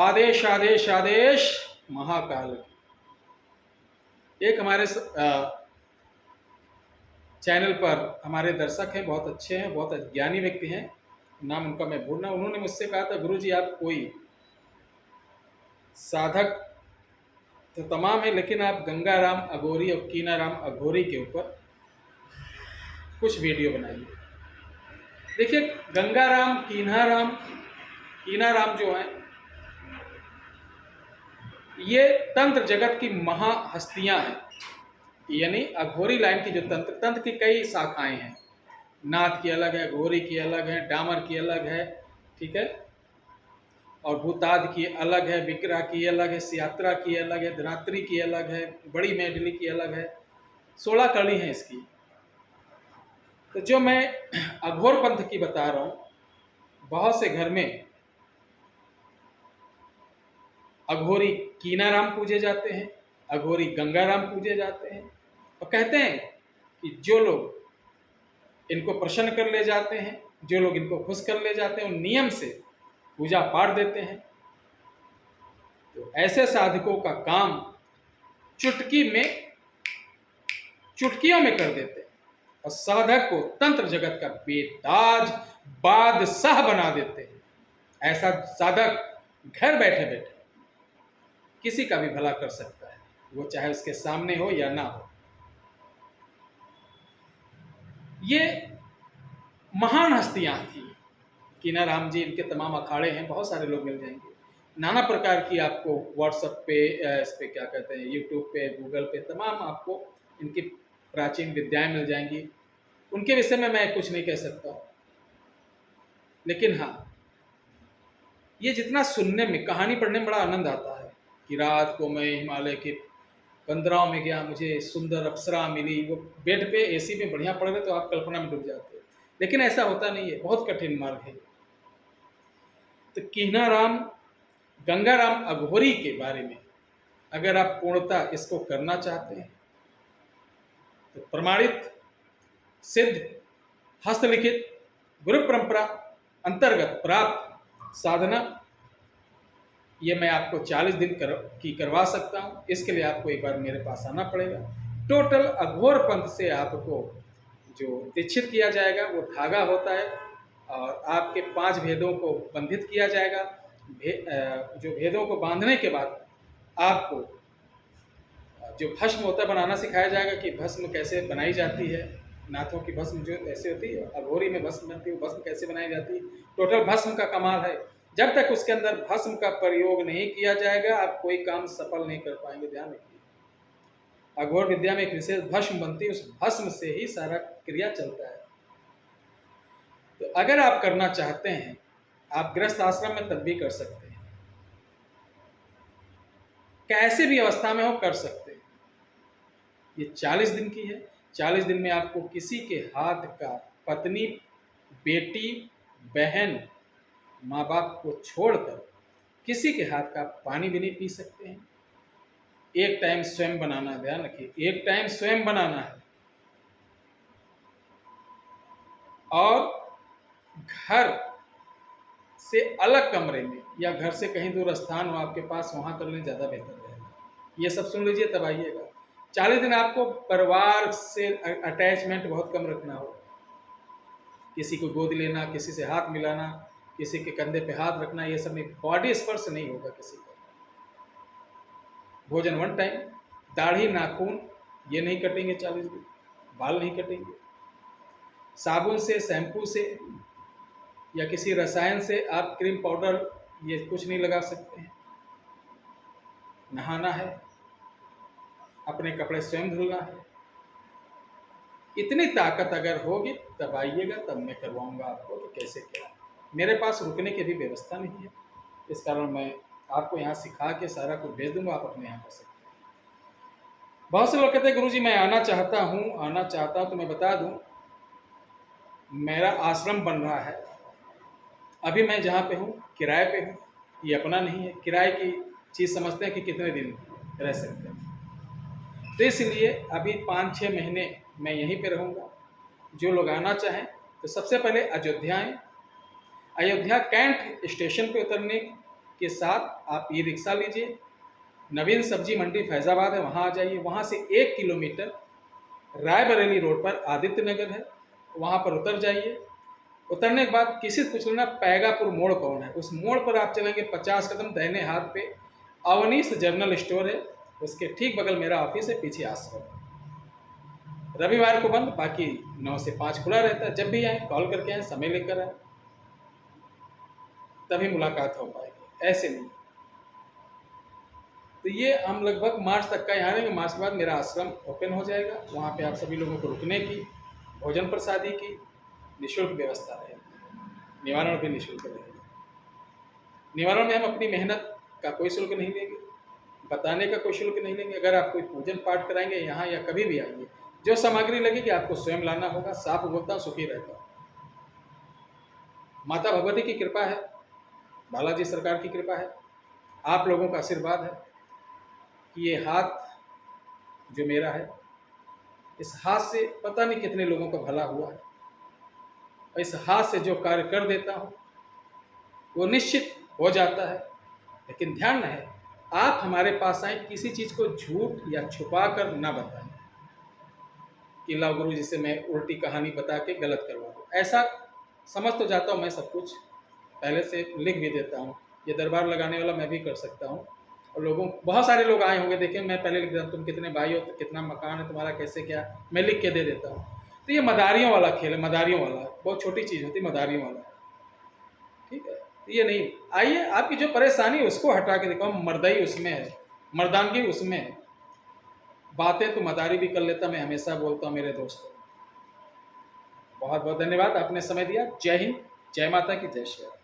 आदेश आदेश आदेश महाकाल की। एक हमारे चैनल पर हमारे दर्शक हैं, बहुत अच्छे हैं, बहुत ज्ञानी व्यक्ति हैं, नाम उनका मैं भूल रहा। उन्होंने मुझसे कहा था, गुरुजी आप कोई साधक तो तमाम है, लेकिन आप गंगाराम अघोरी और कीनाराम अघोरी के ऊपर कुछ वीडियो बनाइए। देखिए, गंगाराम कीनाराम जो हैं, ये तंत्र जगत की महाहस्तियां हैं। यानी अघोरी लाइन की जो तंत्र की कई शाखाएं हैं। नाथ की अलग है, अघोरी की अलग है, डामर की अलग है, ठीक है, और भूताद की अलग है, विग्रह की अलग है, सियात्रा की अलग है, धनात्री की अलग है, बड़ी मेंडली की अलग है। 16 कड़ी हैं इसकी। तो जो मैं अघोर पंथ की बता रहा हूँ, बहुत से घर में अघोरी कीनाराम पूजे जाते हैं, अघोरी गंगाराम पूजे जाते हैं, और कहते हैं कि जो लोग इनको प्रसन्न कर ले जाते हैं, जो लोग इनको खुश कर ले जाते हैं, उन नियम से पूजा पाठ देते हैं। तो ऐसे साधकों का काम चुटकियों में कर देते हैं और साधक को तंत्र जगत का बेताज बादशाह बना देते हैं। ऐसा साधक घर बैठे बैठे किसी का भी भला कर सकता है, वो चाहे उसके सामने हो या ना हो। ये महान हस्तियां थी कीनाराम जी, इनके तमाम अखाड़े हैं, बहुत सारे लोग मिल जाएंगे। नाना प्रकार की आपको व्हाट्सएप पे, इस पे क्या कहते हैं, यूट्यूब पे, गूगल पे, तमाम आपको इनकी प्राचीन विद्याएं मिल जाएंगी। उनके विषय में मैं कुछ नहीं कह सकता, लेकिन हाँ, ये जितना सुनने में, कहानी पढ़ने में बड़ा आनंद आता है कि रात को मैं हिमालय के कंदराओं में गया, मुझे सुंदर अप्सरा मिली, वो बेड पे एसी में बढ़िया पड़ रहे, तो आप कल्पना में डूब जाते हो। लेकिन ऐसा होता नहीं है, बहुत कठिन मार्ग है। तो कीनाराम गंगाराम अघोरी के बारे में अगर आप पूर्णतः इसको करना चाहते हैं, तो प्रमाणित, सिद्ध, हस्तलिखित, गुरु परंपरा अंतर्गत प्राप्त साधना, ये मैं आपको 40 दिन की करवा सकता हूँ। इसके लिए आपको एक बार मेरे पास आना पड़ेगा। टोटल अघोर पंथ से आपको जो दीक्षित किया जाएगा वो धागा होता है, और आपके 5 भेदों को बंधित किया जाएगा। जो भेदों को बांधने के बाद आपको जो भस्म होता है बनाना सिखाया जाएगा कि भस्म कैसे बनाई जाती है। नाथों की भस्म जो ऐसे होती है, अघोरी में भस्म बनती है, वो भस्म कैसे बनाई जाती है। टोटल भस्म का कमाल है। जब तक उसके अंदर भस्म का प्रयोग नहीं किया जाएगा, आप कोई काम सफल नहीं कर पाएंगे। ध्यान रखिए, अघोर विद्या में एक विशेष भस्म बनती है, उस भस्म से ही सारा क्रिया चलता है। तो अगर आप करना चाहते हैं, आप गृहस्थ आश्रम में तब भी कर सकते हैं, कैसे भी अवस्था में हो कर सकते हैं। ये 40 दिन की है। 40 दिन में आपको किसी के हाथ का, पत्नी, बेटी, बहन, माँ बाप को छोड़कर किसी के हाथ का पानी भी नहीं पी सकते हैं। एक टाइम स्वयं बनाना है, ध्यान रखिए, एक टाइम स्वयं बनाना है। और घर से अलग कमरे में या घर से कहीं दूर स्थान हो आपके पास, वहाँ कर लें, ज़्यादा बेहतर रहेगा। ये सब सुन लीजिए, तब आइएगा। 40 दिन आपको परिवार से अटैचमेंट बहुत कम रखना होगा। किसी को गोद लेना, किसी से हाथ मिलाना, किसी के कंधे पे हाथ रखना, ये सब नहीं। बॉडी स्पर्श नहीं होगा किसी का। भोजन 1 टाइम, दाढ़ी नाखून ये नहीं कटेंगे 40 दिन, बाल नहीं कटेंगे। साबुन से, शैम्पू से या किसी रसायन से आप क्रीम पाउडर ये कुछ नहीं लगा सकते हैं। नहाना है, अपने कपड़े स्वयं धुलना है। इतनी ताकत अगर होगी तब आइएगा, तब मैं करवाऊंगा आपको कि कैसे क्या। मेरे पास रुकने की भी व्यवस्था नहीं है, इस कारण मैं आपको यहाँ सिखा के सारा कुछ भेज दूंगा, आप अपने यहाँ कर सकते हैं। बहुत से लोग कहते हैं गुरुजी मैं आना चाहता हूँ, तो मैं बता दूँ, मेरा आश्रम बन रहा है। अभी मैं जहाँ पे हूँ किराए पे हूँ, ये अपना नहीं है। किराए की चीज़ समझते हैं कि कितने दिन रह सकते हैं, तो इसलिए अभी 5-6 महीने मैं यहीं पे रहूँगा। जो लोग आना चाहें तो सबसे पहले अयोध्या आएँ। अयोध्या कैंट स्टेशन पे उतरने के साथ आप ई रिक्शा लीजिए, नवीन सब्जी मंडी फैज़ाबाद है, वहाँ आ जाइए। वहाँ से 1 किलोमीटर रायबरेली रोड पर आदित्य नगर है, वहाँ पर उतर जाइए। उतरने के बाद किसी से पूछ लेना पैगापुर मोड़ कौन है, उस मोड़ पर आप चलेंगे 50 कदम दाहिने हाथ पे अवनीश जनरल स्टोर है, उसके ठीक बगल मेरा ऑफिस है, पीछे आश्रम। रविवार को बंद, बाकी 9 से 5 खुला रहता है। जब भी आए कॉल करके आए, समय लेकर आए, तभी मुलाकात हो पाएगी, ऐसे नहीं। तो ये हम लगभग मार्च तक का यहाँ रहेंगे। मार्च के बाद मेरा आश्रम ओपन हो जाएगा, वहाँ पे आप सभी लोगों को रुकने की, भोजन प्रसादी की निःशुल्क व्यवस्था रहेगी। निवारण भी निःशुल्क रहेगा। निवारण में हम अपनी मेहनत का कोई शुल्क नहीं लेंगे, बताने का कोई शुल्क नहीं लेंगे। अगर आप कोई पूजन पाठ कराएंगे यहाँ या कभी भी आइए, जो सामग्री लगेगी आपको स्वयं लाना होगा। साफ बोलता हूँ, सुखी रहता हूँ। माता भगवती की कृपा है, बालाजी सरकार की कृपा है, आप लोगों का आशीर्वाद है कि ये हाथ जो मेरा है, इस हाथ से पता नहीं कितने लोगों का भला हुआ है। और इस हाथ से जो कार्य कर देता हूँ वो निश्चित हो जाता है। लेकिन ध्यान रहे, आप हमारे पास आए, किसी चीज़ को झूठ या छुपा कर ना बताएं कि लाओ गुरु जी से मैं उल्टी कहानी बता के गलत करवा दूँ। ऐसा समझ तो जाता हूँ, मैं सब कुछ पहले से लिख भी देता हूँ। ये दरबार लगाने वाला मैं भी कर सकता हूँ। और लोगों, बहुत सारे लोग आए होंगे, देखें मैं पहले लिख देता हूँ, तुम कितने भाई हो, तो कितना मकान है तुम्हारा, कैसे क्या, मैं लिख के दे देता हूँ। तो ये मदारियों वाला खेल है, मदारियों वाला, बहुत छोटी चीज़ होती है, मदारियों वाला, ठीक है। तो ये नहीं, आइए आपकी जो परेशानी है उसको हटा के दिखाओ, मर्दाई उसमें है, मर्दानगी उसमें है। बातें तो मदारी भी कर लेता, मैं हमेशा बोलता हूँ मेरे दोस्तों। बहुत बहुत धन्यवाद, आपने समय दिया। जय हिंद, जय माता की, जय श्री राम।